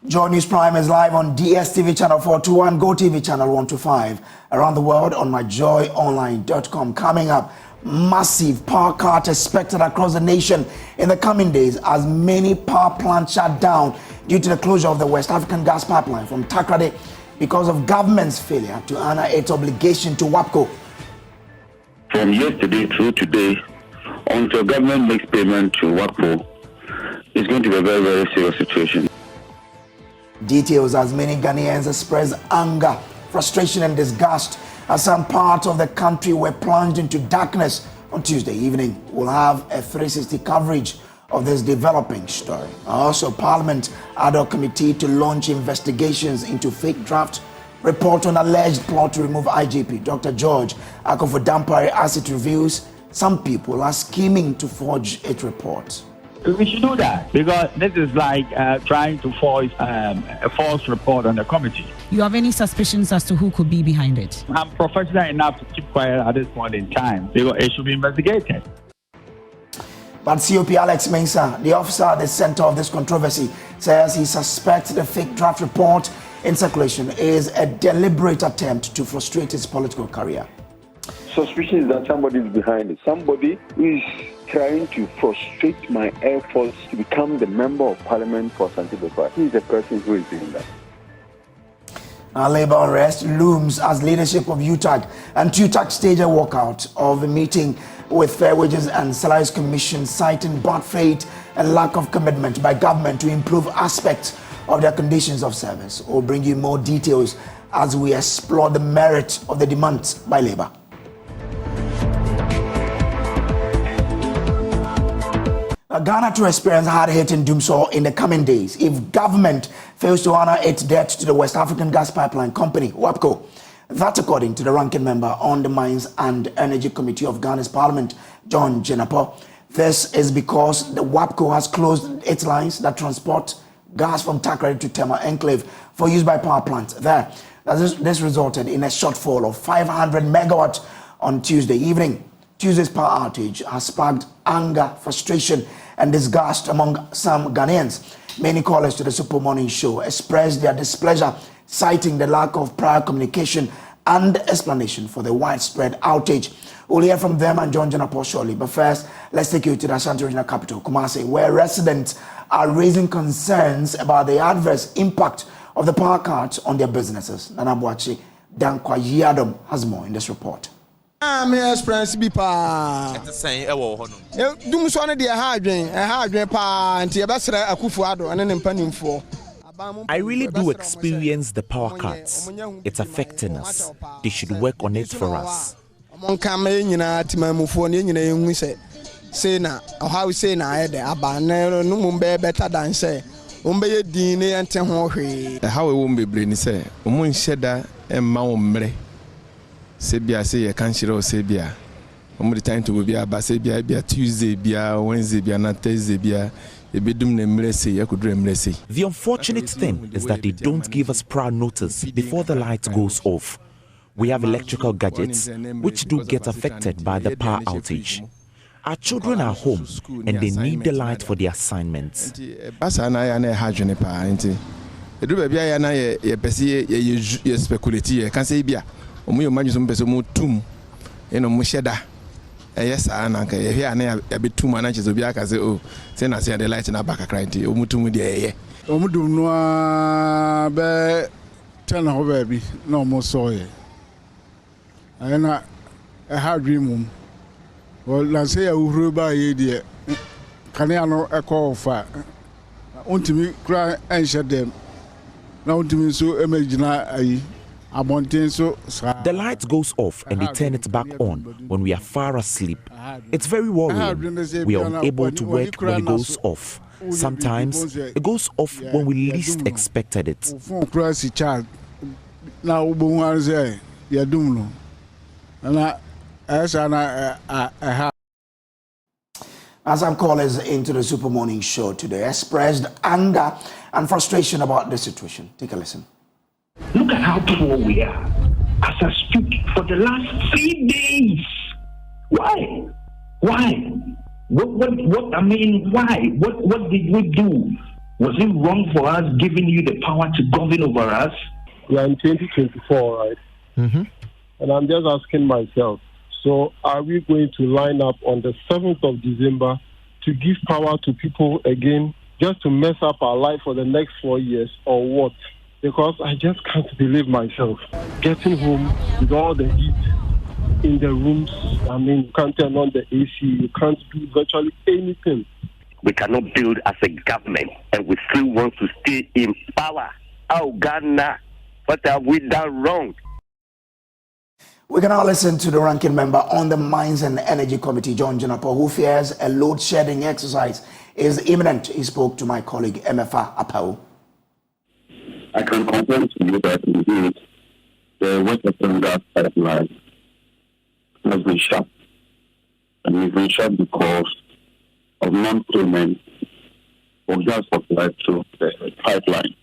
Joy News Prime is live on DSTV channel 421, GoTV channel 125, around the world on myjoyonline.com. Coming up, massive power cut expected across the nation in the coming days as many power plants shut down due to the closure of the West African gas pipeline from Takrady because of government's failure to honor its obligation to WAPCO. From yesterday through today, until government makes payment to WAPCO, it's going to be a very, very serious situation. Details as many Ghanaians express anger, frustration and disgust as some parts of the country were plunged into darkness on Tuesday evening. We'll have a 360 coverage of this developing story. Also, Parliament ad hoc committee to launch investigations into fake draft report on alleged plot to remove IGP Dr. George Akufo-Dampare as it reveals some people are scheming to forge its report. We should do that because this is like trying to force a false report on the committee. You have any suspicions as to who could be behind it? I'm professional enough to keep quiet at this point in time because it should be investigated. But COP Alex Mensah, the officer at the center of this controversy, says he suspects the fake draft report in circulation is a deliberate attempt to frustrate his political career. Suspicion is that somebody is behind it. Somebody who is trying to frustrate my efforts to become the member of parliament for Santiago. He is the person who is doing that. Labor unrest looms as leadership of UTAG and TUTAG stage a walkout of a meeting with Fair Wages and Salaries Commission, citing bad faith and lack of commitment by government to improve aspects of their conditions of service. We'll bring you more details as we explore the merit of the demands by labor. Ghana to experience hard-hitting doomsday in the coming days if government fails to honor its debt to the West African Gas Pipeline Company, WAPCO. That's according to the ranking member on the Mines and Energy Committee of Ghana's Parliament, John Jenapo. This is because the WAPCO has closed its lines that transport gas from Takrady to Tema Enclave for use by power plants there. This resulted in a shortfall of 500 megawatts on Tuesday evening. Tuesday's power outage has sparked anger, frustration, and disgust among some Ghanaians. Many callers to the Super Morning Show expressed their displeasure, citing the lack of prior communication and explanation for the widespread outage. We'll hear from them and John Jenapo shortly. But first, let's take you to the Ashanti Regional Capital, Kumasi, where residents are raising concerns about the adverse impact of the power cuts on their businesses. Nana Boachi Dankwa Yadom has more in this report. I'm experience be pa. It's the same. Do so na dey hardwen pa nti e besere Akufo-Addo ene mpanimfo. I really do experience the power cuts. It's affecting us. They should work on it for us. Monka me nyina timamufo ne nyina yenhu say na how say na e dey aba no mum be better than say umbe ye din ne ente ho hwe. How we won bebre ni say omo nheda emma wo mre. Sebia say you can't share Sebia. The time to be a Basebia, Tuesday, Wednesday, Thursday, the unfortunate thing is that they don't give us prior notice before the light goes off. We have electrical gadgets which do get affected by the power outage. Our children are home and they need the light for their assignments. Yes, I here and a bit too much to be aka say, oh, send us the light in our back crying to Omutum de Omudum no be 10 ho baby, no more soy. And a hard dream. Well, let's say a Uruba idea. Can I know a call for? Want to me cry and shut them. Now to me so imagine the light goes off and they turn it back on when we are far asleep. It's very worrying. We are unable to work when it goes off. Sometimes it goes off when we least expected it. As some callers into the Super Morning Show today expressed anger and frustration about the situation. Take a listen. Look at how poor we are. As I speak, for the last 3 days. Why? Why? What? I mean, why? What did we do? Was it wrong for us giving you the power to govern over us? We are in 2024, right? Mm-hmm. And I'm just asking myself, so are we going to line up on the 7th of December to give power to people again, just to mess up our life for the next 4 years, or what? Because I just can't believe myself getting home with all the heat in the rooms. I mean, you can't turn on the AC, you can't do virtually anything. We cannot build as a government, and we still want to stay in power. Oh, Ghana, what have we done wrong? We can now listen to the ranking member on the Mines and Energy Committee, John Jinapo, who fears a load-shedding exercise is imminent. He spoke to my colleague, MFA Apau. I can confirm to you that indeed the West African gas pipeline has been shut. And it's been shut because of non-payment for gas supply to the pipeline.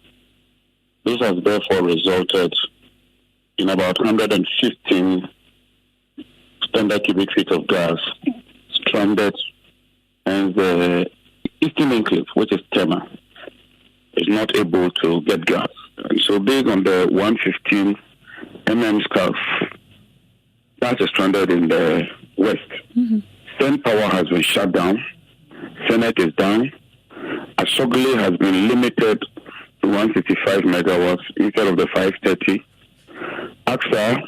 This has therefore resulted in about 115 standard cubic feet of gas stranded, and the Eastern Enclave, which is Tema, is not able to get gas. And so based on the 115 scarf, gas is stranded in the west. Sen Power has been shut down. Senate is down. Asogli has been limited to 165 megawatts instead of the 530. AXA,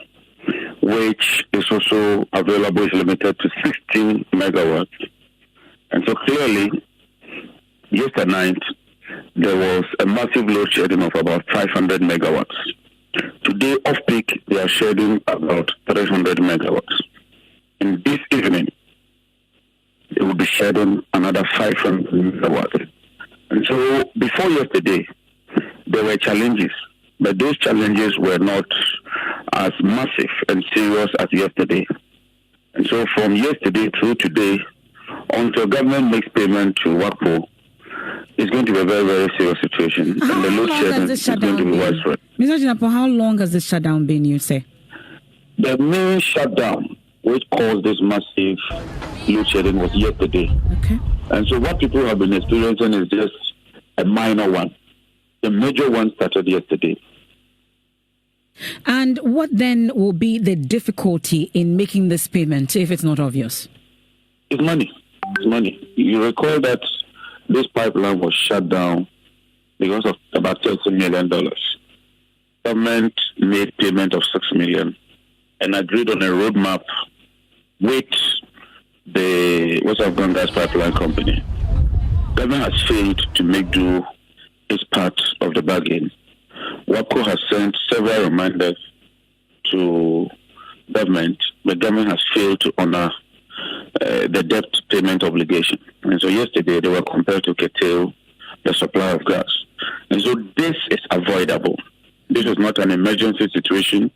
which is also available, is limited to 16 megawatts. And so clearly, yesterday night, there was a massive load shedding of about 500 megawatts. Today, off-peak, they are shedding about 300 megawatts. And this evening, they will be shedding another 500 megawatts. And so, before yesterday, there were challenges, but those challenges were not as massive and serious as yesterday. And so, from yesterday through today, until government makes payment to WAPO, it's going to be a very, very serious situation. And the load shedding is going to be widespread. Mr. Jinapo, how long has this shutdown been, you say? The main shutdown, which caused this massive load shedding, was yesterday. Okay. And so what people have been experiencing is just a minor one. The major one started yesterday. And what then will be the difficulty in making this payment if it's not obvious? It's money. It's money. You recall that this pipeline was shut down because of about $30 million. Government made payment of $6 million and agreed on a roadmap with the West African Gas Pipeline Company. Government has failed to make do its part of the bargain. WAPCO has sent several reminders to government, but government has failed to honor the debt payment obligation. And so yesterday they were compelled to curtail the supply of gas. And so this is avoidable. This is not an emergency situation.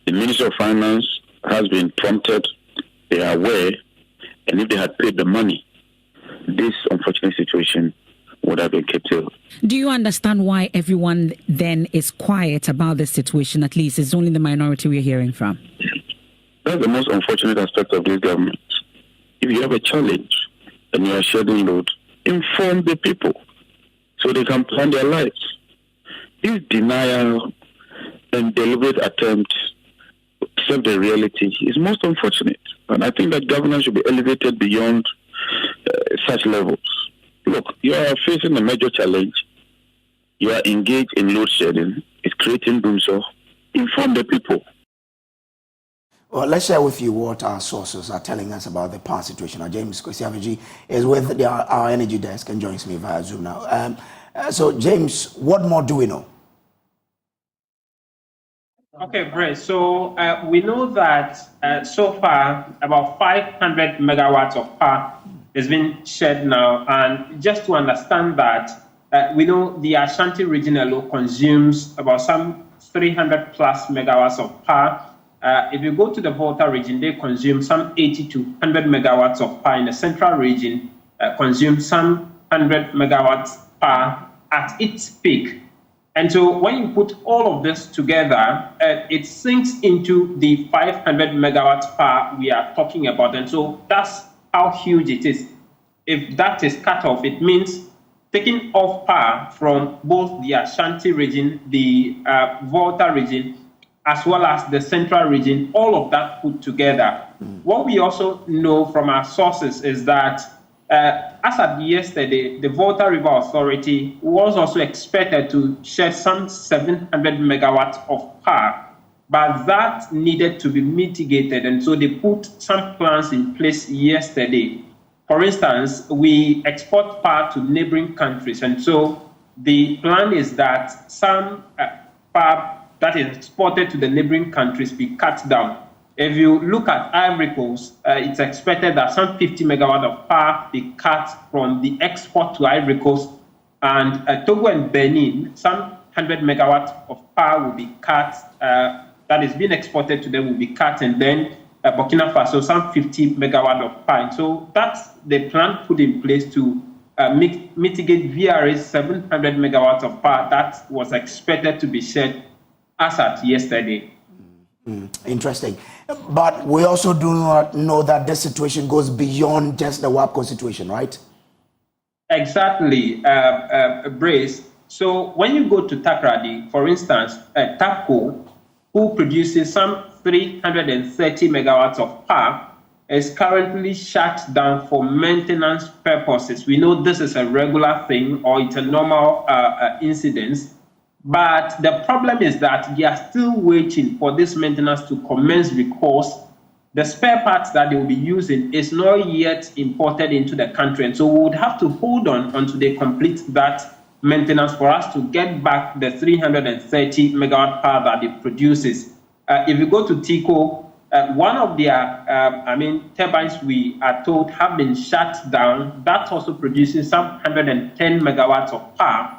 The Minister of Finance has been prompted. They are aware. And if they had paid the money, this unfortunate situation would have been curtailed. Do you understand why everyone then is quiet about this situation? At least it's only the minority we're hearing from. That's the most unfortunate aspect of this government. If you have a challenge and you are shedding load, inform the people so they can plan their lives. This denial and deliberate attempt to accept the reality is most unfortunate. And I think that governance should be elevated beyond such levels. Look, you are facing a major challenge. You are engaged in load shedding. It's creating doom. So inform the people. Well, let's share with you what our sources are telling us about the power situation. Now, James Kwesiaviji is with our energy desk and joins me via Zoom now. So, James, what more do we know? Okay, great. So we know that so far about 500 megawatts of power has been shed now. And just to understand that, we know the Ashanti region alone consumes about some 300 plus megawatts of power. If you go to the Volta region, they consume some 80 to 100 megawatts of power. In the central region, consume some 100 megawatts power at its peak. And so when you put all of this together, it sinks into the 500 megawatts power we are talking about. And so that's how huge it is. If that is cut off, it means taking off power from both the Ashanti region, the Volta region, as well as the central region, all of that put together. What we also know from our sources is that as at yesterday, the Volta River Authority was also expected to shed some 700 megawatts of power, but that needed to be mitigated, and so they put some plans in place yesterday. For instance, we export power to neighboring countries, and so the plan is that some power that is exported to the neighboring countries be cut down. If you look at Ivory Coast, it's expected that some 50 megawatt of power be cut from the export to Ivory Coast, and Togo and Benin, some 100 megawatt of power will be cut, that is being exported to them will be cut, and then Burkina Faso, some 50 megawatt of power. And so that's the plan put in place to mitigate VRA's 700 megawatts of power that was expected to be shed as at yesterday. Interesting. But we also do not know that this situation goes beyond just the WAPCO situation, right? Exactly, Brace. So when you go to Takrady, for instance, TAPCO, who produces some 330 megawatts of power, is currently shut down for maintenance purposes. We know this is a regular thing, or it's a normal incident. But the problem is that they are still waiting for this maintenance to commence because the spare parts that they will be using is not yet imported into the country. And so we would have to hold on until they complete that maintenance for us to get back the 330 megawatt power that it produces. If you go to TICO, one of their turbines, we are told, have been shut down. That also produces some 110 megawatts of power.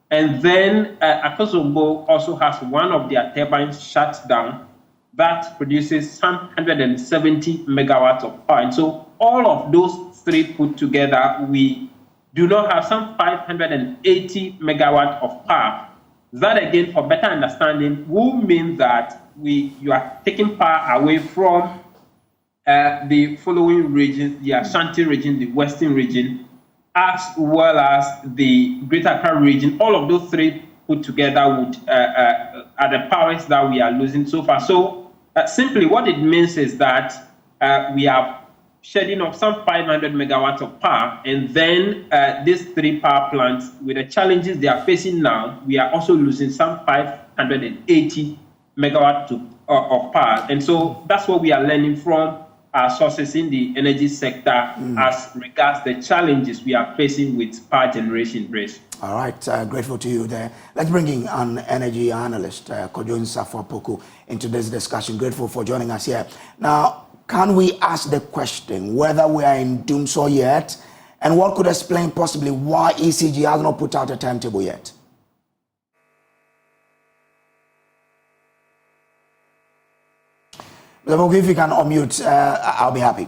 And then Akosombo also has one of their turbines shut down that produces some 170 megawatts of power. And so all of those three put together, we do not have some 580 megawatt of power. That, again, for better understanding, will mean that you are taking power away from the following regions: the Ashanti region, the Western region, as well as the Greater Accra region. All of those three put together would are the powers that we are losing so far. So simply what it means is that we are shedding off some 500 megawatts of power, and then these three power plants, with the challenges they are facing now, we are also losing some 580 megawatts of power. And so that's what we are learning from our sources in the energy sector as regards the challenges we are facing with power generation, Brace. All right, grateful to you there. Let's bring in an energy analyst, Kojo Nsafo-Poku, into this discussion. Grateful for joining us here. Now, can we ask the question whether we are in doomsday yet, and what could explain possibly why ECG has not put out a timetable yet? If you can unmute, I'll be happy.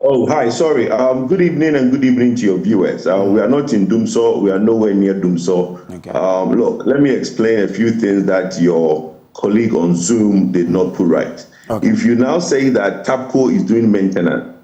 Oh, hi, sorry. Good evening and good evening to your viewers. We are not in doomsday. We are nowhere near doomsday. Okay. Look, let me explain a few things that your colleague on Zoom did not put right. Okay. If you now say that TAPCO is doing maintenance,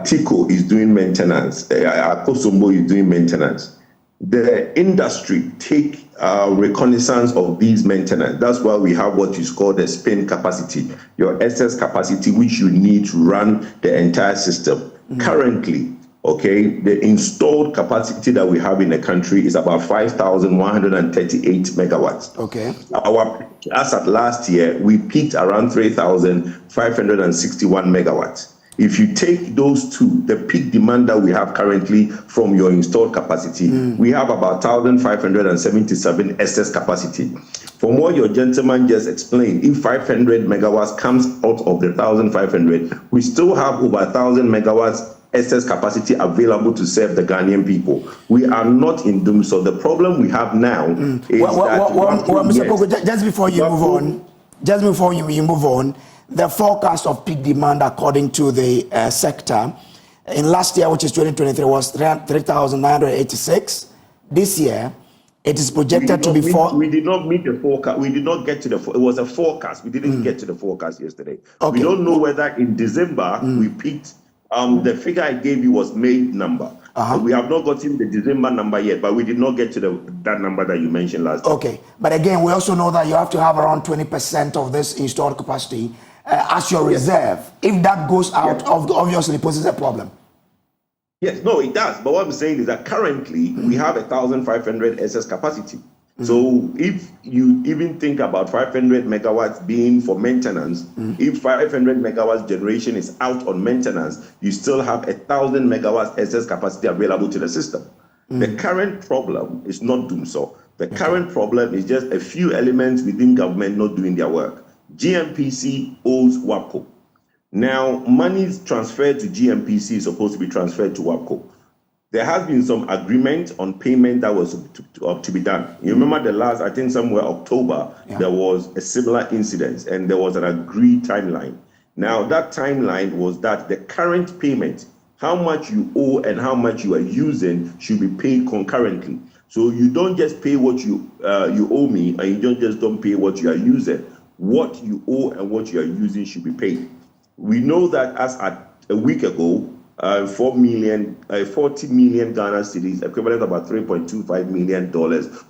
TICO is doing maintenance, Akosombo is doing maintenance, the industry take reconnaissance of these maintenance. That's why we have what is called the spin capacity, your excess capacity, which you need to run the entire system. Currently, okay, the installed capacity that we have in the country is about 5,138 megawatts. Okay. As at last year, we peaked around 3,561 megawatts. If you take those two, the peak demand that we have currently from your installed capacity, we have about 1,577 excess capacity. From what your gentleman just explained, if 500 megawatts comes out of the 1,500, we still have over 1,000 megawatts excess capacity available to serve the Ghanaian people. We are not in doom. So the problem we have now is Mr. Poku, just before you move on, the forecast of peak demand according to the sector in last year, which is 2023, was 3,986. This year, it is projected to be We did not meet the forecast. We did not get to it was a forecast. We didn't get to the forecast yesterday. Okay. We don't know whether in December we peaked. The figure I gave you was May number. We have not gotten the December number yet, but we did not get to that number that you mentioned last time. Okay, but again, we also know that you have to have around 20% of this installed capacity as your reserve. If that goes out, obviously poses a problem. Yes, no, it does. But what I'm saying is that currently we have 1,500 excess capacity. So if you even think about 500 megawatts being for maintenance, if 500 megawatts generation is out on maintenance, you still have 1,000 megawatts excess capacity available to the system. The current problem is not DUMSO. The current problem is just a few elements within government not doing their work. GMPC owes WAPCO. Now, monies transferred to GMPC is supposed to be transferred to WAPCO. There has been some agreement on payment that was to be done. You remember the last, I think somewhere October, there was a similar incident and there was an agreed timeline. Now, that timeline was that the current payment, how much you owe and how much you are using, should be paid concurrently. So you don't just pay what you owe me, and you don't pay what you are using. What you owe and what you are using should be paid. We know that as at a week ago, 40 million Ghana cedis, equivalent to about $3.25 million,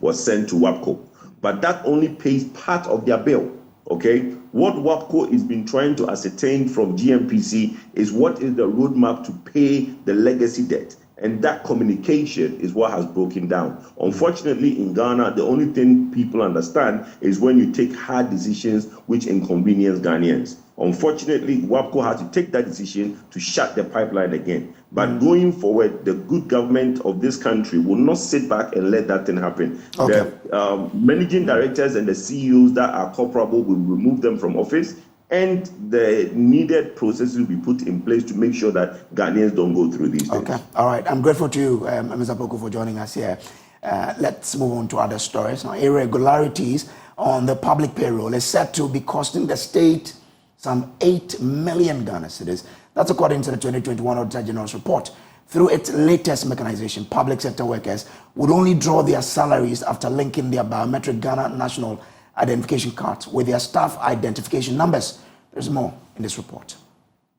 was sent to WAPCO. But that only pays part of their bill, okay? What WAPCO has been trying to ascertain from GMPC is what is the roadmap to pay the legacy debt. And that communication is what has broken down. Unfortunately, in Ghana, the only thing people understand is when you take hard decisions which inconvenience Ghanaians. Unfortunately, WAPCO had to take that decision to shut the pipeline again. But going forward, the good government of this country will not sit back and let that thing happen. Okay. The managing directors and the CEOs that are culpable will remove them from office, and the needed processes will be put in place to make sure that Ghanaians don't go through these things. Okay, all right. I'm grateful to you, Mr. Poku, for joining us here. Let's move on to other stories. Now, irregularities on the public payroll is said to be costing the state some 8 million Ghana cedis. That's according to the 2021 Auditor General's report. Through its latest mechanization, public sector workers would only draw their salaries after linking their biometric Ghana national identification cards with their staff identification numbers. There's more in this report.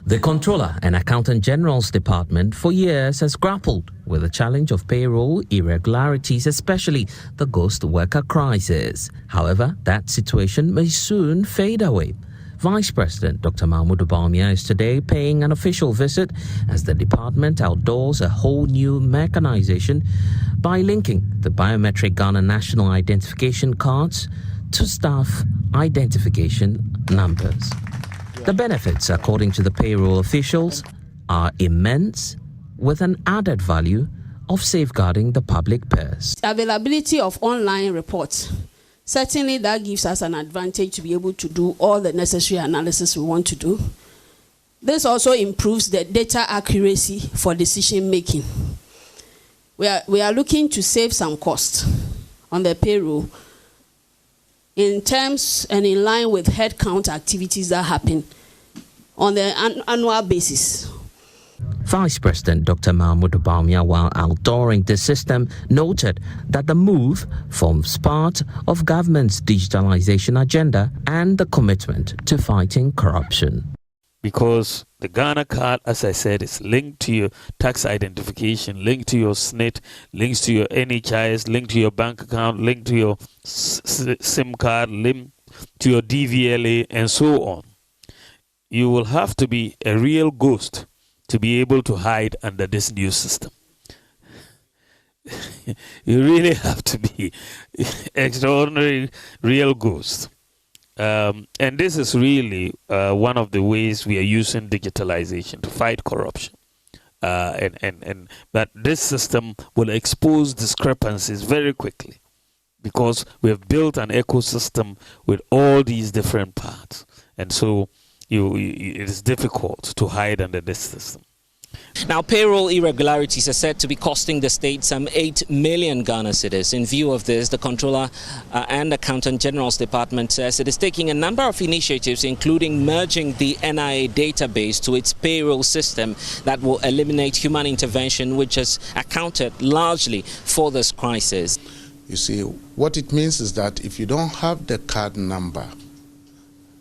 The Controller and Accountant General's Department for years has grappled with the challenge of payroll irregularities, especially the ghost worker crisis. However, that situation may soon fade away. Vice President Dr. Mahmoud Bawumia is today paying an official visit as the department outdoors a whole new mechanization by linking the biometric Ghana national identification cards to staff identification numbers. The benefits, according to the payroll officials, are immense, with an added value of safeguarding the public purse. Availability of online reports. Certainly that gives us an advantage to be able to do all the necessary analysis we want to do. This also improves the data accuracy for decision making. We are looking to save some costs on the payroll in terms and in line with headcount activities that happen on the annual basis. Vice President Dr. Mahmoud Bawumia, while outdooring the system, noted that the move forms part of government's digitalization agenda and the commitment to fighting corruption. Because the Ghana card, as I said, is linked to your tax identification, linked to your SNIT, links to your NHIS, linked to your bank account, linked to your SIM card, linked to your DVLA, and so on. You will have to be a real ghost to be able to hide under this new system. You really have to be extraordinary real ghost. And this is really one of the ways we are using digitalization to fight corruption. But this system will expose discrepancies very quickly because we have built an ecosystem with all these different parts. And so it is difficult to hide under this system. Now, payroll irregularities are said to be costing the state some 8 million Ghana cedis. In view of this, the Controller and Accountant General's Department says it is taking a number of initiatives, including merging the NIA database to its payroll system that will eliminate human intervention, which has accounted largely for this crisis. You see, what it means is that if you don't have the card number,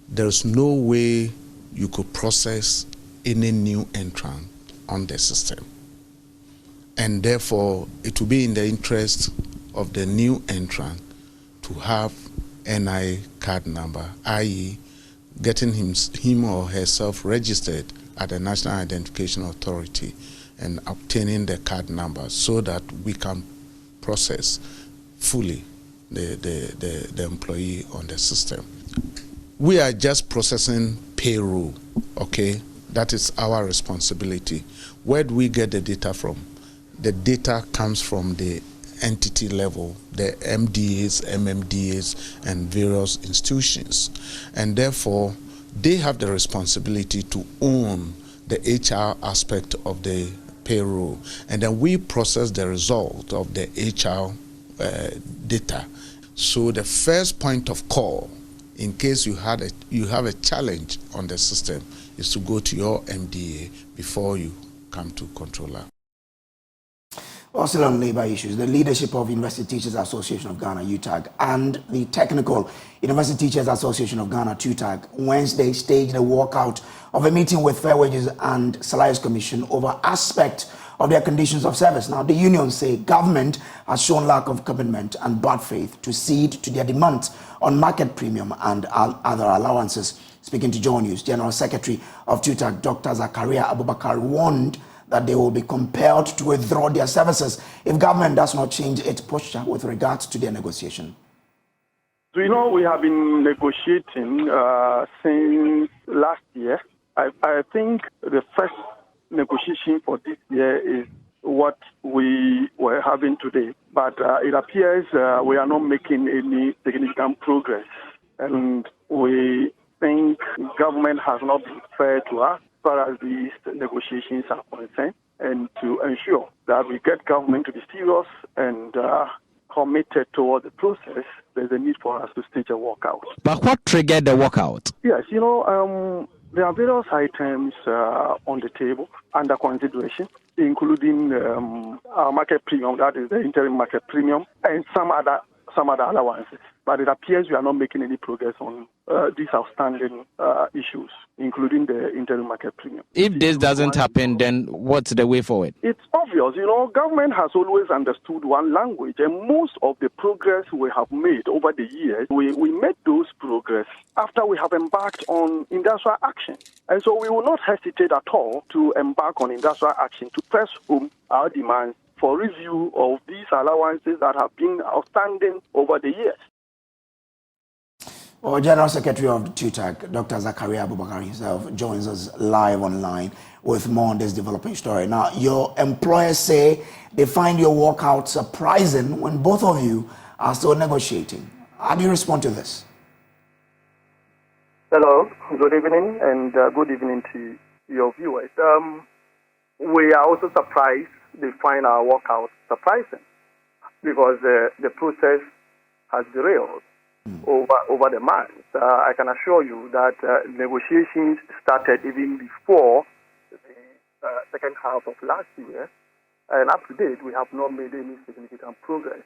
there's no way you could process any new entrant on the system. And therefore, it will be in the interest of the new entrant to have NI card number, i.e., getting him or herself registered at the National Identification Authority and obtaining the card number so that we can process fully the employee on the system. We are just processing payroll, okay? That is our responsibility. Where do we get the data from? The data comes from the entity level, the MDAs, MMDAs, and various institutions. And therefore, they have the responsibility to own the HR aspect of the payroll. And then we process the result of the HR data. So the first point of call, in case you have a challenge on the system, is to go to your MDA before you come to controller. Also on labor issues, the leadership of University Teachers Association of Ghana, UTAG, and the Technical University Teachers Association of Ghana, TUTAG, Wednesday staged a walkout of a meeting with Fair Wages and Salaries Commission over aspect of their conditions of service. Now, the unions say government has shown lack of commitment and bad faith to cede to their demands on market premium and other allowances. Speaking to Joy News, General Secretary of TUTAG, Dr. Zakaria Abubakar, warned that they will be compelled to withdraw their services if government does not change its posture with regards to their negotiation. So, we have been negotiating since last year. I think the first negotiation for this year is what we were having today. But it appears we are not making any significant progress. And we think government has not been fair to us as far as these negotiations are concerned, and to ensure that we get government to be serious and committed toward the process, there's a need for us to stage a walkout. But what triggered the walkout? Yes, there are various items on the table under consideration, including our market premium, that is the interim market premium, and some other allowances. But it appears we are not making any progress on these outstanding issues, including the interim market premium. If this doesn't happen, then what's the way forward? It's obvious. Government has always understood one language, and most of the progress we have made over the years, we made those progress after we have embarked on industrial action. And so we will not hesitate at all to embark on industrial action to press home our demands for review of these allowances that have been outstanding over the years. Well, General Secretary of TUTAG, Dr. Zakaria Abubakar himself, joins us live online with more on this developing story. Now, your employers say they find your walkout surprising when both of you are still negotiating. How do you respond to this? Hello, good evening, and good evening to your viewers. We are also surprised they find our walkout surprising because the process has derailed over the months. I can assure you that negotiations started even before the second half of last year, and up to date we have not made any significant progress.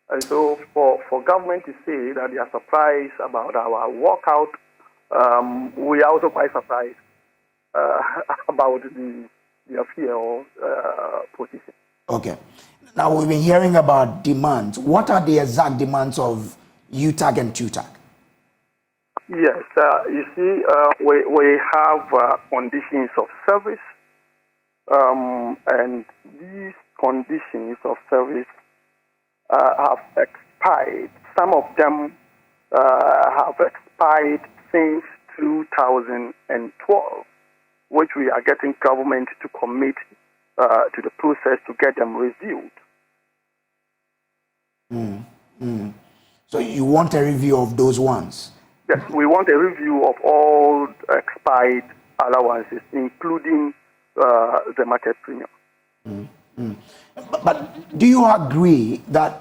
And so for government to say that they are surprised about our walkout, we are also quite surprised about the fear or position. Okay. Now, we've been hearing about demands. What are the exact demands of UTAG and TUTAG? Yes, you see, we have conditions of service, and these conditions of service have expired. Some of them have expired since 2012, which we are getting government to commit to the process to get them reviewed. So you want a review of those ones? Yes, we want a review of all expired allowances, including the market premium. But do you agree that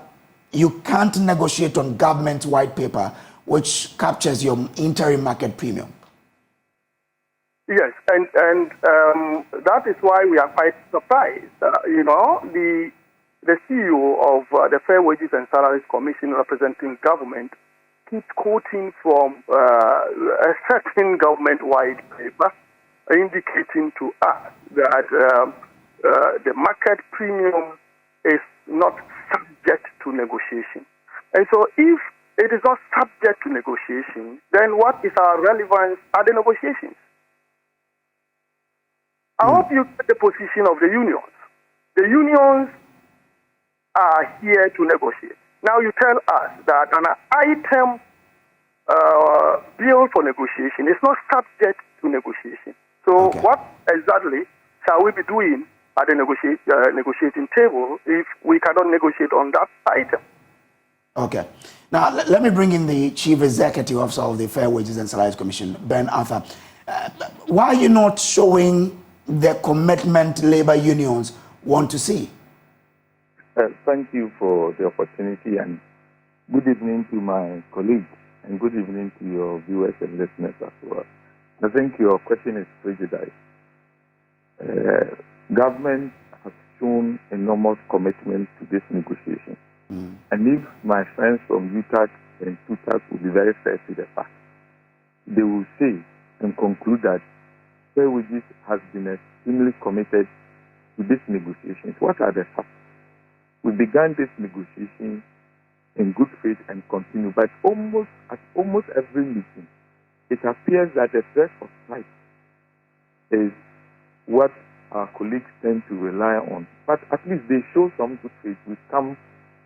you can't negotiate on government white paper which captures your interim market premium? Yes, and that is why we are quite surprised. The CEO of the Fair Wages and Salaries Commission representing government keeps quoting from a certain government-wide paper indicating to us that the market premium is not subject to negotiation. And so if it is not subject to negotiation, then what is our relevance at the negotiations? I hope you get the position of the unions. The unions are here to negotiate. Now you tell us that an item bill for negotiation is not subject to negotiation. So what exactly shall we be doing at the negotiating table if we cannot negotiate on that item? Okay. Now, let me bring in the Chief Executive Officer of the Fair Wages and Salaries Commission, Ben Arthur. Why are you not showing the commitment labor unions want to see? Thank you for the opportunity, and good evening to my colleagues, and good evening to your viewers and listeners as well. I think your question is prejudiced. Government has shown enormous commitment to this negotiation. And if my friends from UTAC and SUTAC will be very fair to the fact, they will say and conclude that Fair Wages has been extremely committed to this negotiation. What are the facts? We began this negotiation in good faith and continue, but at almost every meeting, it appears that the threat of strike is what our colleagues tend to rely on. But at least they show some good faith. We've come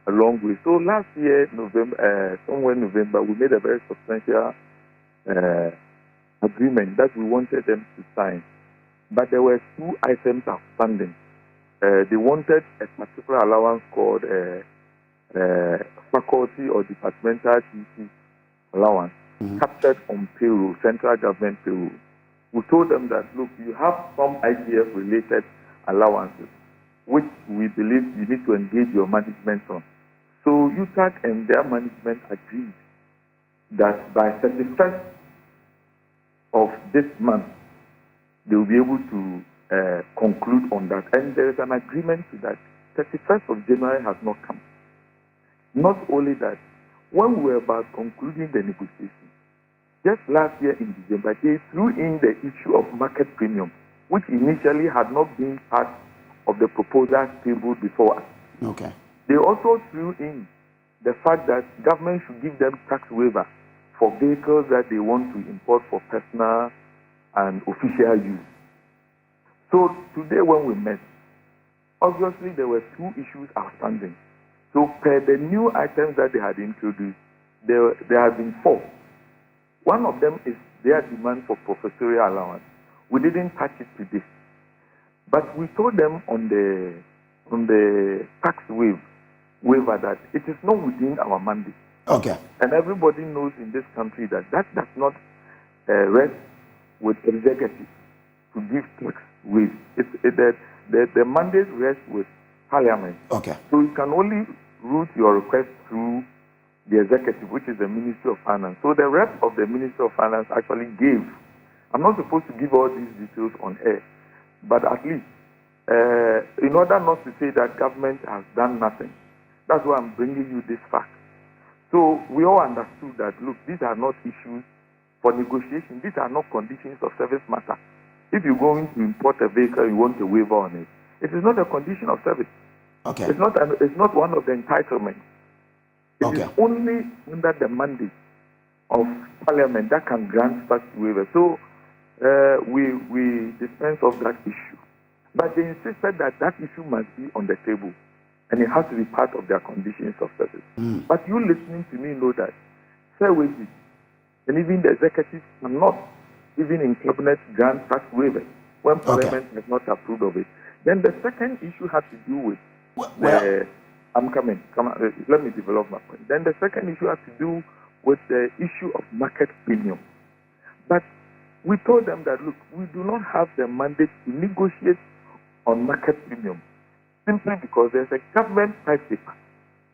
a long way. So last year, somewhere in November, we made a very substantial agreement that we wanted them to sign. But there were two items outstanding. They wanted a particular allowance called faculty or departmental duty allowance captured on payroll, central government payroll. We told them that, look, you have some IGF-related allowances, which we believe you need to engage your management on. So UTAC and their management agreed that by 31st of this month, they will be able to conclude on that. And there is an agreement to that. 31st of January has not come. Not only that, when we were about concluding the negotiation, just last year in December, they threw in the issue of market premium, which initially had not been part of the proposal tabled before us. Okay. They also threw in the fact that government should give them tax waiver for vehicles that they want to import for personal and official use. So today when we met, obviously there were two issues outstanding. So per the new items that they had introduced, there have been four. One of them is their demand for professorial allowance. We didn't touch it today. But we told them on the tax waiver that it is not within our mandate. Okay. And everybody knows in this country that does not rest with executive to give tax waive. The mandate rests with Parliament. Okay. So you can only route your request through the executive, which is the Ministry of Finance. So the rep of the Ministry of Finance actually gave. I'm not supposed to give all these details on air, but at least in order not to say that government has done nothing, that's why I'm bringing you this fact. So we all understood that, look, these are not issues for negotiation. These are not conditions of service matter. If you're going to import a vehicle, you want a waiver on it. It is not a condition of service. Okay. It's not one of the entitlements. It is only under the mandate of Parliament that can grant such waiver. So we dispense of that issue. But they insisted that that issue must be on the table, and it has to be part of their conditions of service. But you listening to me know that Fair Wages and even the executive cannot, even in cabinet, grant such waiver when Parliament has not approved of it. Then the second issue has to do with I'm coming. Let me develop my point. Then the second issue has to do with the issue of market premium. But we told them that, look, we do not have the mandate to negotiate on market premium simply because there's a government price paper.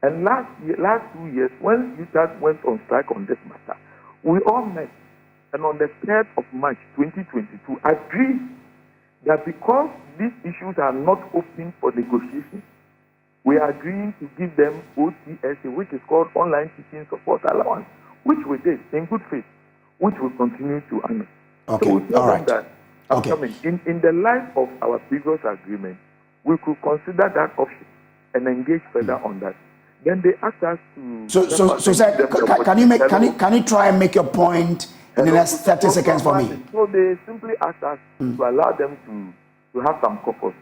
And last 2 years, when UTAC went on strike on this matter, we all met, and on the 3rd of March 2022, agreed that because these issues are not open for negotiation, we are agreeing to give them OTSA, which is called Online Teaching Support Allowance, which we did in good faith, which we continue to honor. Okay, So we tell all them right. that, in the light of our previous agreement, we could consider that option and engage further on that. Then they asked us to. So, sir, can you try and make your point in the next 30 seconds for me? So they simply asked us to allow them to have some caucus.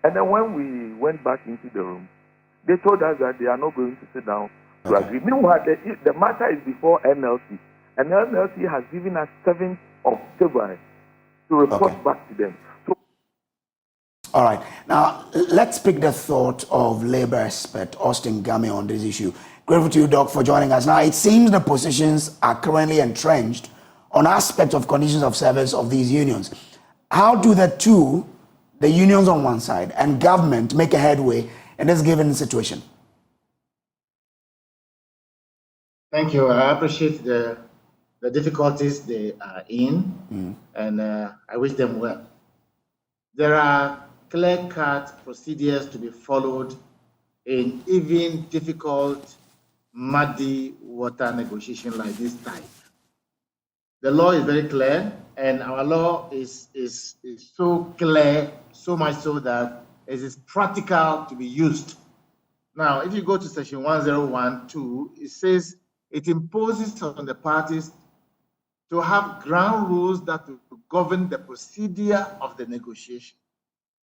And then when we went back into the room, they told us that they are not going to sit down to agree. Meanwhile, the matter is before NLC. And NLC has given us 7th of February to report back to them. All right. Now, let's pick the thought of labor expert Austin Game on this issue. Grateful to you, Doc, for joining us. Now, it seems the positions are currently entrenched on aspects of conditions of service of these unions. How do the unions on one side and government, make a headway in this given situation? Thank you. I appreciate the difficulties they are in, and I wish them well. There are clear-cut procedures to be followed in even difficult, muddy water negotiation like this type. The law is very clear, and our law is so clear, so much so that it is practical to be used. Now, if you go to section 1012, it says it imposes on the parties to have ground rules that will govern the procedure of the negotiation.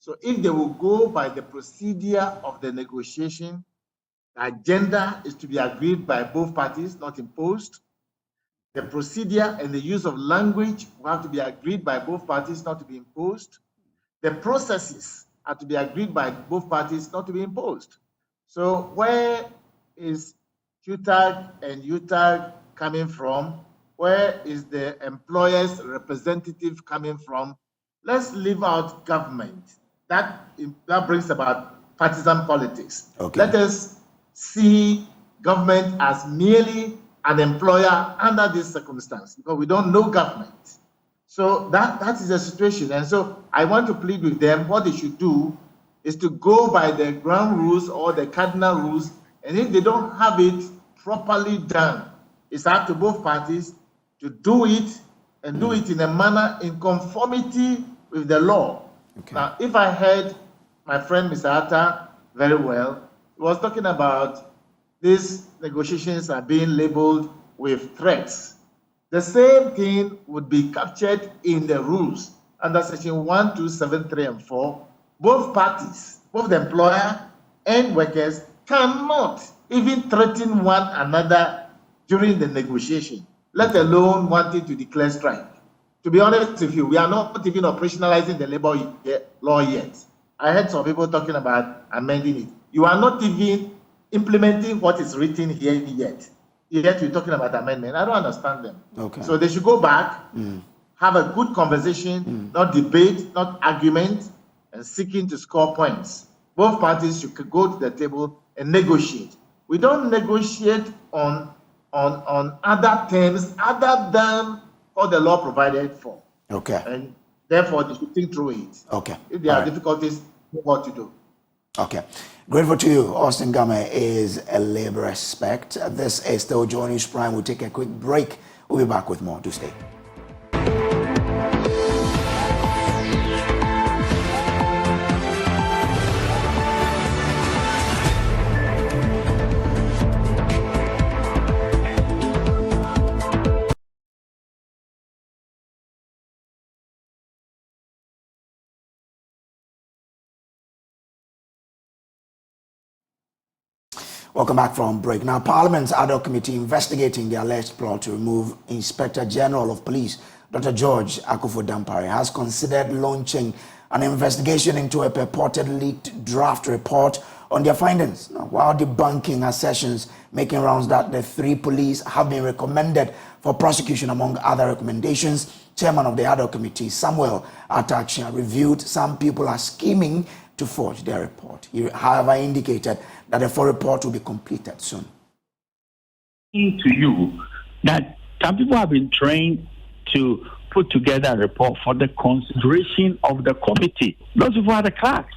So if they will go by the procedure of the negotiation, the agenda is to be agreed by both parties, not imposed. The procedure and the use of language will have to be agreed by both parties, not to be imposed. The processes are to be agreed by both parties, not to be imposed. So where is QTAG and UTAG coming from? Where is the employer's representative coming from? Let's leave out government. That brings about partisan politics. Let us see government as merely an employer under this circumstance, because we don't know government. So that is the situation. And so I want to plead with them. What they should do is to go by the ground rules or the cardinal rules. And if they don't have it properly done, it's up to both parties to do it and do it in a manner in conformity with the law. Now, if I heard my friend Mr. Atta very well, he was talking about these negotiations are being labeled with threats. The same thing would be captured in the rules under section 1, 2, 7, 3, and 4. Both parties, both the employer and workers, cannot even threaten one another during the negotiation, let alone wanting to declare strike. To be honest with you, we are not even operationalizing the labor law yet. I heard some people talking about amending it. You are not even implementing what is written here yet. Yet you're talking about amendment. I don't understand them. So they should go back, have a good conversation, not debate, not argument, and seeking to score points. Both parties should go to the table and negotiate. We don't negotiate on other terms other than what the law provided for. And therefore, they should think through it. If there are difficulties, what to do. Grateful to you. Austin Game is a labor expert. This is still Joy News Prime. We'll take a quick break. We'll be back with more. Do stay. Welcome back from break. Now, Parliament's ad hoc committee investigating the alleged plot to remove Inspector General of Police, Dr. George Akufo-Dampare, has considered launching an investigation into a purported leaked draft report on their findings. Now, while debunking assertions making rounds that the 3 police have been recommended for prosecution among other recommendations, Chairman of the ad hoc committee, Samuel Atachia, revealed some people are scheming to forge their report. He, however, indicated that the full report will be completed soon. To you that some people have been trained to put together a report for the consideration of the committee. Those people are the clerks.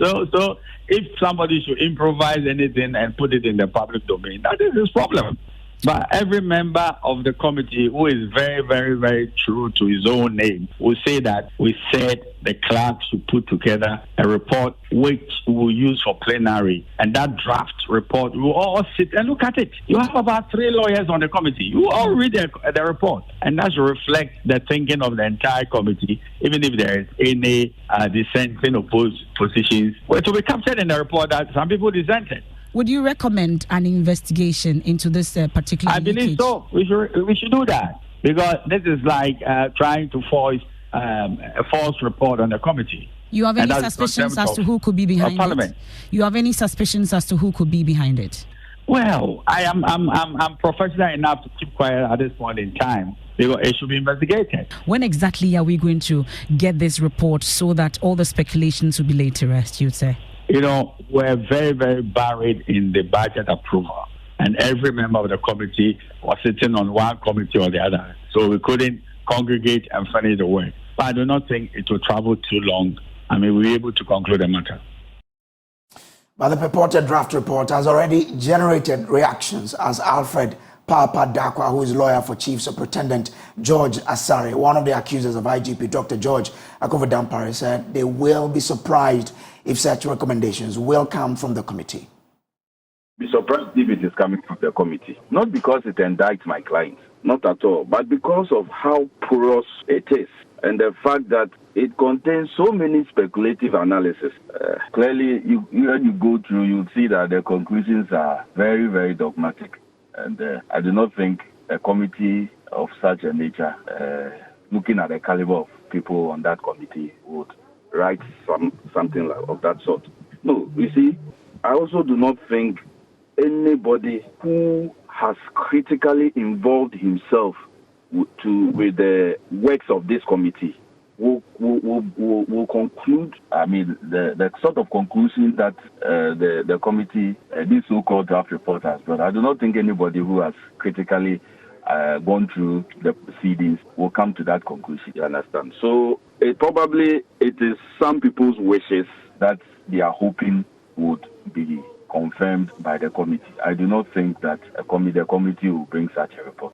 So if somebody should improvise anything and put it in the public domain, that is his problem. But every member of the committee who is very, very, very true to his own name will say that we said the clerk should put together a report which we will use for plenary. And that draft report, we will all sit and look at it. You have about 3 lawyers on the committee. You all read the report. And that should reflect the thinking of the entire committee, even if there is any dissenting opposed positions. Well, to be captured in the report that some people dissented. Would you recommend an investigation into this particular I believe leakage? so. We should do that, because this is like trying to force a false report on the committee. You have any suspicions as to who could be behind it? You have any suspicions as to who could be behind it? Well, I'm professional enough to keep quiet at this point in time, because it should be investigated. When exactly are we going to get this report so that all the speculations will be laid to rest, you'd say? You know, we're very, very buried in the budget approval. And every member of the committee was sitting on one committee or the other. So we couldn't congregate and finish the work. But I do not think it will travel too long. I mean, we'll be able to conclude the matter. But the purported draft report has already generated reactions, as Alfred Papa Dakwa, who is lawyer for Chief Superintendent George Asare, one of the accusers of IGP Dr. George Akuvo-Dampare, said they will be surprised if such recommendations will come from the committee. Be surprised if it is coming from the committee. Not because it indicts my clients, not at all, but because of how porous it is and the fact that it contains so many speculative analysis. Clearly, when you go through, you'll see that the conclusions are very, very dogmatic. And I do not think a committee of such a nature, looking at the caliber of people on that committee, would write something of that sort. No, you see, I also do not think anybody who has critically involved himself with the works of this committee will conclude, I mean, the sort of conclusion that the committee, this so-called draft report has brought. I do not think anybody who has critically gone through the proceedings will come to that conclusion, you understand? So it is some people's wishes that they are hoping would be confirmed by the committee. I do not think that the committee will bring such a report.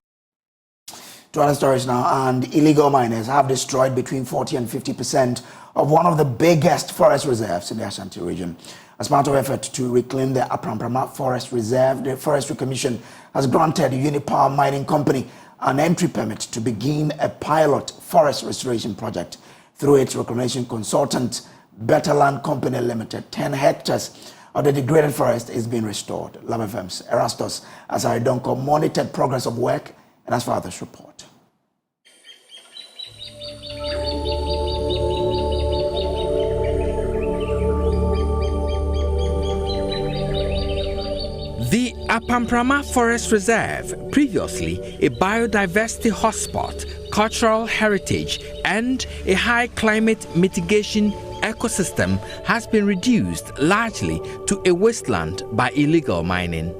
To other stories now, and illegal miners have destroyed between 40 and 50% of one of the biggest forest reserves in the Ashanti region. As part of effort to reclaim the Apramprama Forest Reserve, the Forestry Commission has granted Unipower Mining Company an entry permit to begin a pilot forest restoration project. Through its reclamation consultant, Better Land Company Limited, 10 hectares of the degraded forest is being restored. Lab FM's Erastus Asaridonko monitored progress of work and as for this report. The Apamprama Forest Reserve, previously a biodiversity hotspot, cultural heritage, and a high climate mitigation ecosystem, has been reduced largely to a wasteland by illegal mining.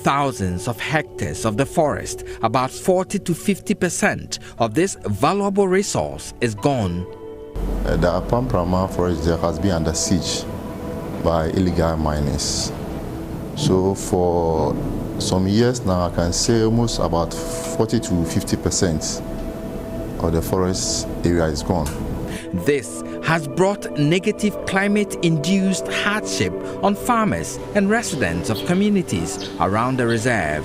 Thousands of hectares of the forest, about 40 to 50% of this valuable resource, is gone. The Apamprama Forest Reserve has been under siege by illegal miners. So for some years now, I can say almost about 40 to 50% of the forest area is gone. This has brought negative climate-induced hardship on farmers and residents of communities around the reserve.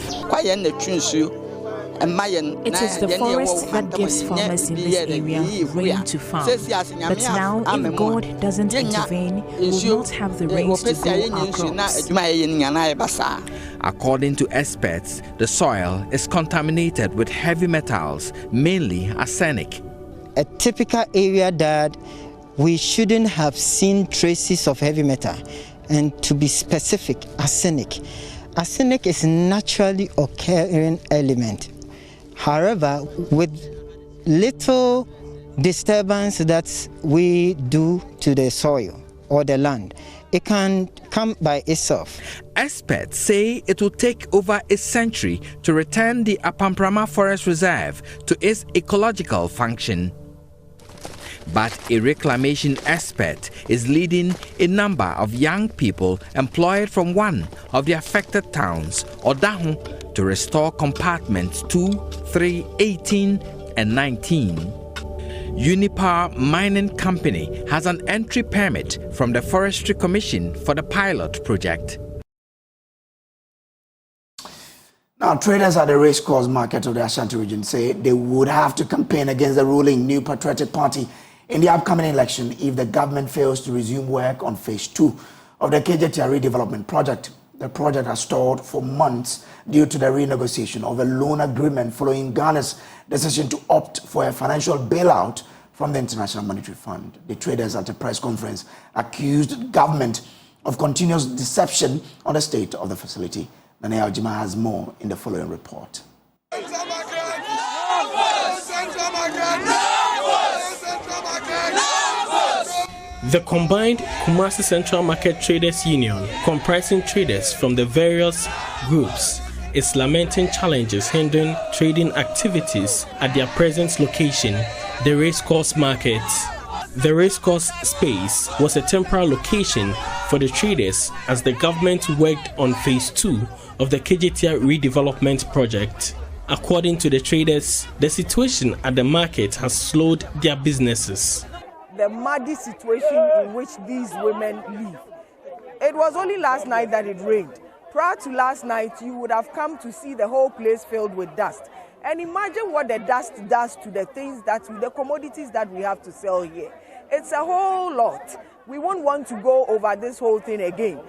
It is the forest that gives farmers in this area rain to farm. But now, if God doesn't intervene, we will not have the rains to grow our crops. According to experts, the soil is contaminated with heavy metals, mainly arsenic. A typical area that we shouldn't have seen traces of heavy metal, and to be specific, arsenic. Arsenic is a naturally occurring element. However, with little disturbance that we do to the soil or the land, it can come by itself. Experts say it will take over a century to return the Apamprama Forest Reserve to its ecological function. But a reclamation expert is leading a number of young people employed from one of the affected towns, Odahu, to restore compartments 2, 3, 18, and 19. Unipower Mining Company has an entry permit from the Forestry Commission for the pilot project. Now, traders at the racecourse market of the Ashanti region say they would have to campaign against the ruling New Patriotic Party in the upcoming election if the government fails to resume work on phase 2 of the KJTR redevelopment project. The project has stalled for months due to the renegotiation of a loan agreement following Ghana's decision to opt for a financial bailout from the International Monetary Fund. The traders at a press conference accused government of continuous deception on the state of the facility. Nane Aljima has more in the following report. The combined Kumasi Central Market Traders Union, comprising traders from the various groups, is lamenting challenges hindering trading activities at their present location, the racecourse market. The racecourse space was a temporary location for the traders as the government worked on phase 2 of the KJTR redevelopment project. According to the traders, the situation at the market has slowed their businesses. The muddy situation in which these women live. It was only last night that it rained. Prior to last night, you would have come to see the whole place filled with dust. And imagine what the dust does to the things the commodities that we have to sell here. It's a whole lot. We won't want to go over this whole thing again.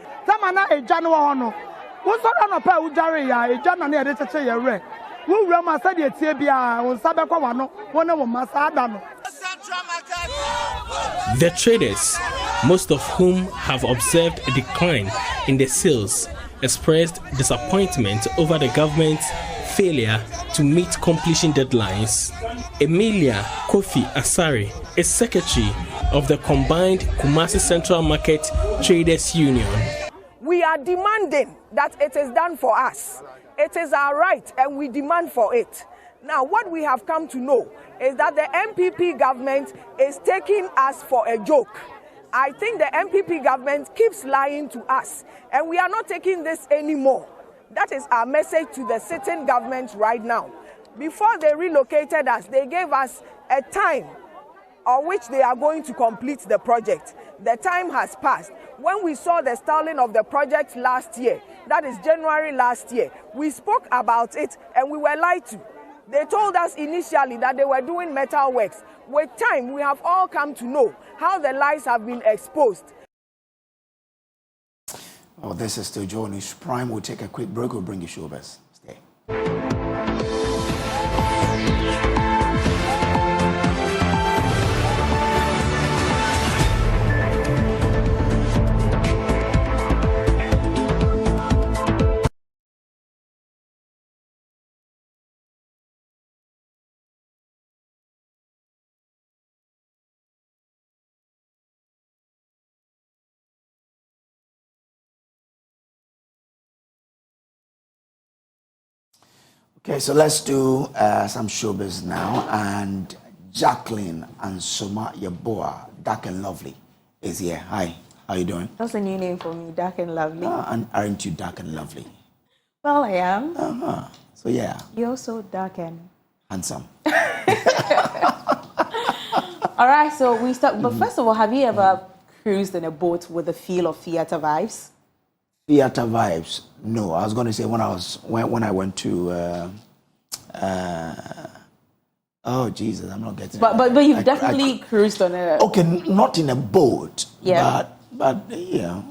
The traders, most of whom have observed a decline in the sales, expressed disappointment over the government's failure to meet completion deadlines. Emilia Kofi Asari is secretary of the combined Kumasi Central Market Traders Union. We are demanding that it is done for us. It is our right and we demand for it. Now, what we have come to know is that the MPP government is taking us for a joke. I think the MPP government keeps lying to us, and we are not taking this anymore. That is our message to the sitting government right now. Before they relocated us, they gave us a time on which they are going to complete the project. The time has passed. When we saw the stalling of the project last year, that is January last year, we spoke about it and we were lied to. They told us initially that they were doing metal works. With time, we have all come to know how the lies have been exposed. Oh, this is still Joe News Prime. We'll take a quick break. We'll bring you showbiz. Stay. Okay, so let's do some showbiz now. And Jacqueline and Soma Yaboa, Dark and Lovely, is here. Hi, how you doing? That's a new name for me, Dark and Lovely. And aren't you dark and lovely? Well, I am. So yeah. You're also dark and handsome. All right, so we start. But first of all, have you ever cruised in a boat with the feel of theater vibes? Theater vibes? No, I was going to say when I went to. Oh Jesus, I'm not getting. But you've definitely cruised on a. Okay, not in a boat. Yeah. But you know,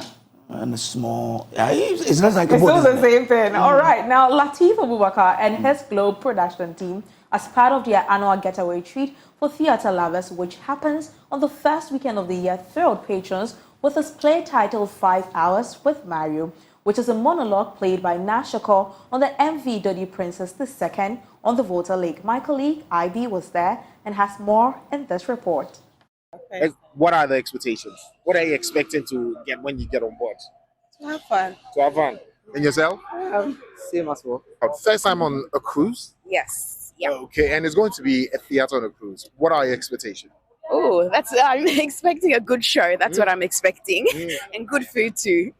in a small. It's not like a boat. It's still the same thing. All right, now Lateef Abubakar and his Globe production team, as part of their annual getaway treat for theater lovers, which happens on the first weekend of the year, thrilled patrons with a play titled 5 Hours with Mario, which is a monologue played by Nashako on the MV Dodi Princess II on the Volta Lake. My colleague IB was there and has more in this report. Okay. What are the expectations? What are you expecting to get when you get on board? To have fun. To have fun. And yourself? Same as well. First time on a cruise? Yes. Yeah. Okay, and it's going to be a theater on a cruise. What are your expectations? Oh, I'm expecting a good show. That's what I'm expecting. And good food too.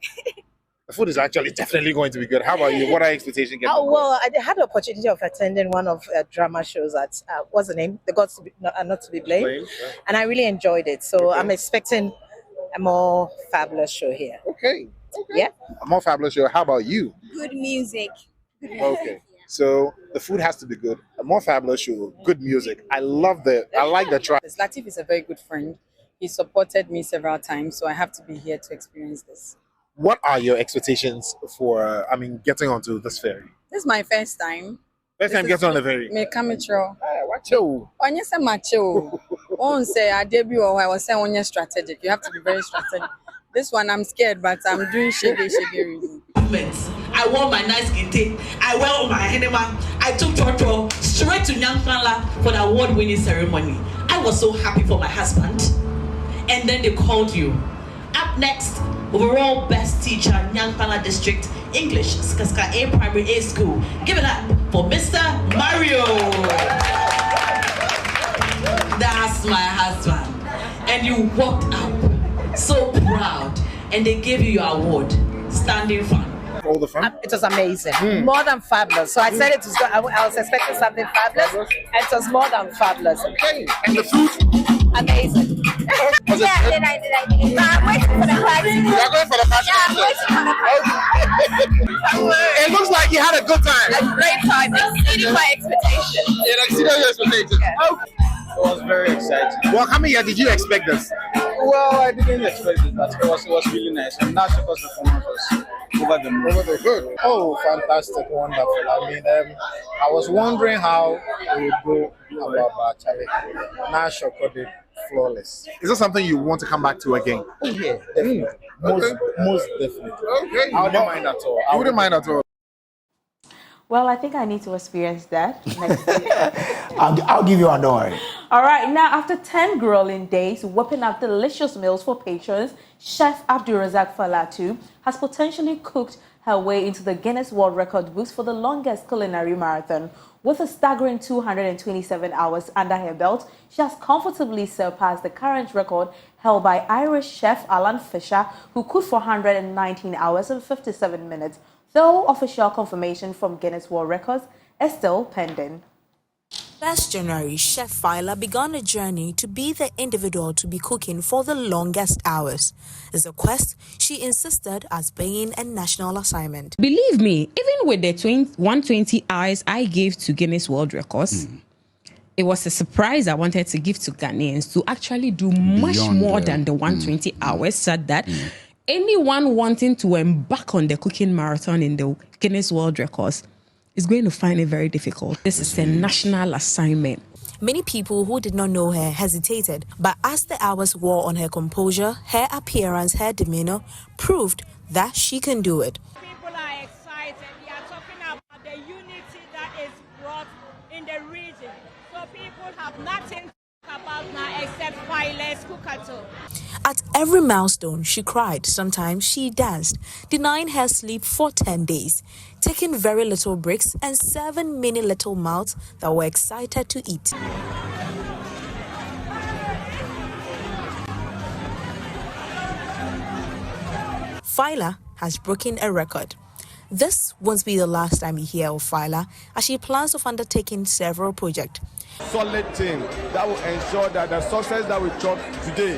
The food is actually definitely going to be good. How about you? What are your expectations? Well, I had the opportunity of attending one of drama shows at, what's the name? The Gods Not to Be Blamed. And I really enjoyed it. So I'm expecting a more fabulous show here. Okay. Yeah. A more fabulous show. How about you? Good music. Okay. So the food has to be good. A more fabulous show. Good music. I like the track. Latif is a very good friend. He supported me several times, so I have to be here to experience this. What are your expectations for, getting onto this ferry? This is my first time. First time getting on the ferry? Me Kamitro. Watch you. On your macho. On say I debut or I was saying on your strategic. You have to be very strategic. This one I'm scared, but I'm doing shaggy reason. I wore my nice kente. I wore my henema. I took Toto straight to Nyankala for the award-winning ceremony. I was so happy for my husband. And then they called you. Up next, overall best teacher, Nyankala District English, Skaska A Primary A School. Give it up for Mr. Mario. That's my husband. And you walked up so proud, and they gave you your award, standing fan. All the fun? It was amazing. More than fabulous. So I said it was good. I was expecting something fabulous, and it was more than fabulous. Okay. And the food? Amazing. Yeah, did I. I'm waiting for the party. You're going for the party? Yeah, I'm waiting for the party. It looks like you had a good time. A great time. Exceeding my expectations. It exceeded your expectations. Yeah. Okay. It was very exciting. Well, coming here, did you expect this? Well, I didn't expect it, but it was really nice. And that's because the performance was over the moon. Over the good. Oh, fantastic, wonderful. I was wondering how it would go about Charlie. Now Shoko did flawless. Is this something you want to come back to again? Oh, yeah, definitely. Most definitely. Okay. I wouldn't mind at all. You wouldn't mind at all? Well, I think I need to experience that next week. I'll give you one, don't worry. All right, now after 10 grueling days whipping up delicious meals for patrons, Chef Abdulrazak Falatu has potentially cooked her way into the Guinness World Record books for the longest culinary marathon. With a staggering 227 hours under her belt, she has comfortably surpassed the current record held by Irish chef Alan Fisher, who cooked for 119 hours and 57 minutes. Though official confirmation from Guinness World Records is still pending. Last January, Chef Fila began a journey to be the individual to be cooking for the longest hours. It's a quest she insisted as being a national assignment. Believe me, even with the 120 hours I gave to Guinness World Records, it was a surprise I wanted to give to Ghanaians to actually do much more than the 120 hours, so that anyone wanting to embark on the cooking marathon in the Guinness World Records is going to find it very difficult. This is a national assignment. Many people who did not know her hesitated, but as the hours wore on her composure, her appearance, her demeanor proved that she can do it. People are excited. We are talking about the unity that is brought in the region. So people have nothing to talk about now except Fila's Kukato. At every milestone, she cried. Sometimes she danced, denying her sleep for 10 days, taking very little breaks and serving many little mouths that were excited to eat. Fila has broken a record. This won't be the last time you hear of Fila, as she plans of undertaking several projects. Solid team that will ensure that the success that we chalk today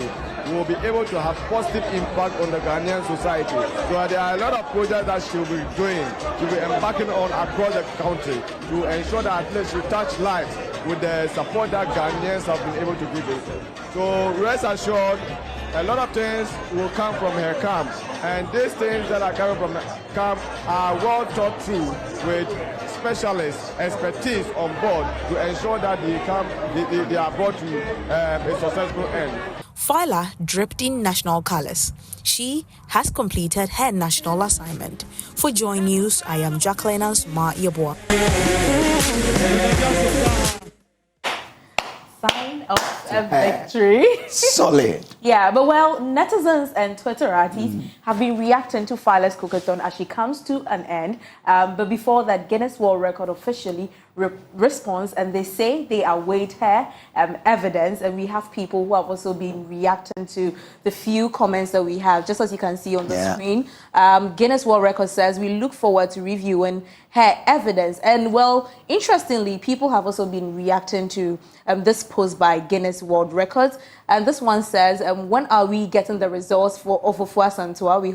will be able to have positive impact on the Ghanaian society. So there are a lot of projects that she will be doing, she will be embarking on across the country to ensure that at least she touch lives with the support that Ghanaians have been able to give us. So rest assured, a lot of things will come from her camp, and these things that are coming from the camp are well thought through with specialists, expertise on board to ensure that they are brought to a successful end. Fila dripped in national colors. She has completed her national assignment. For Joy News, I am Jacqueline Asma Yeboah. Sign of a victory. Solid. Yeah, but well, netizens and Twitterati have been reacting to Fila's cookathon as she comes to an end. But before that, Guinness World Record officially responds, and they say they await her evidence. And we have people who have also been reacting to the few comments that we have, just as you can see on the screen. Guinness World Record says, we look forward to reviewing her evidence. And well, interestingly, people have also been reacting to this post by Guinness World Records. And this one says, when are we getting the results for Ofofua Santua? We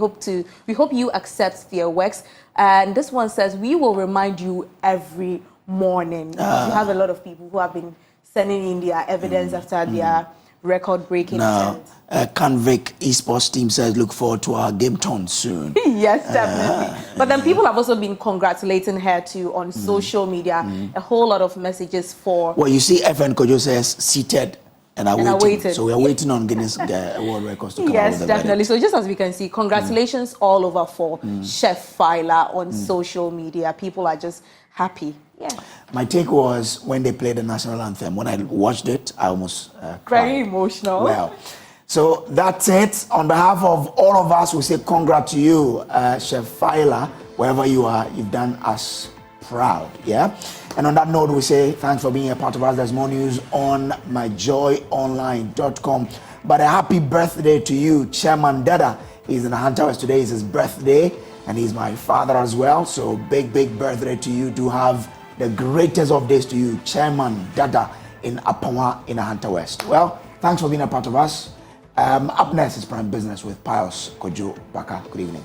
hope you accept their works. And this one says, we will remind you every morning. You have a lot of people who have been sending in their evidence after their record-breaking Now, Canvic esports team says, look forward to our game turn soon. Yes, definitely. But then people have also been congratulating her too on social media. A whole lot of messages for... Well, you see, FN Kojo says, seated and awaiting. So we are waiting on Guinness World Records to come out with the definitely. So just as we can see, congratulations all over for Chef Fila on social media. People are just happy. Yeah. My take was when they played the national anthem. When I watched it, I almost cried. Very emotional. Well, so that's it. On behalf of all of us, we say congrats to you, Chef Fila, wherever you are. You've done us proud. Yeah. And on that note, we say thanks for being a part of us. There's more news on myjoyonline.com. But a happy birthday to you, Chairman Dada. He's in Hunter West today. It's his birthday, and he's my father as well. So big birthday to you. To have the greatest of days to you, Chairman Dada in Apawa in Hunter West. Well, thanks for being a part of us. Up next is Prime Business with Pius Kojo Baka. Good evening.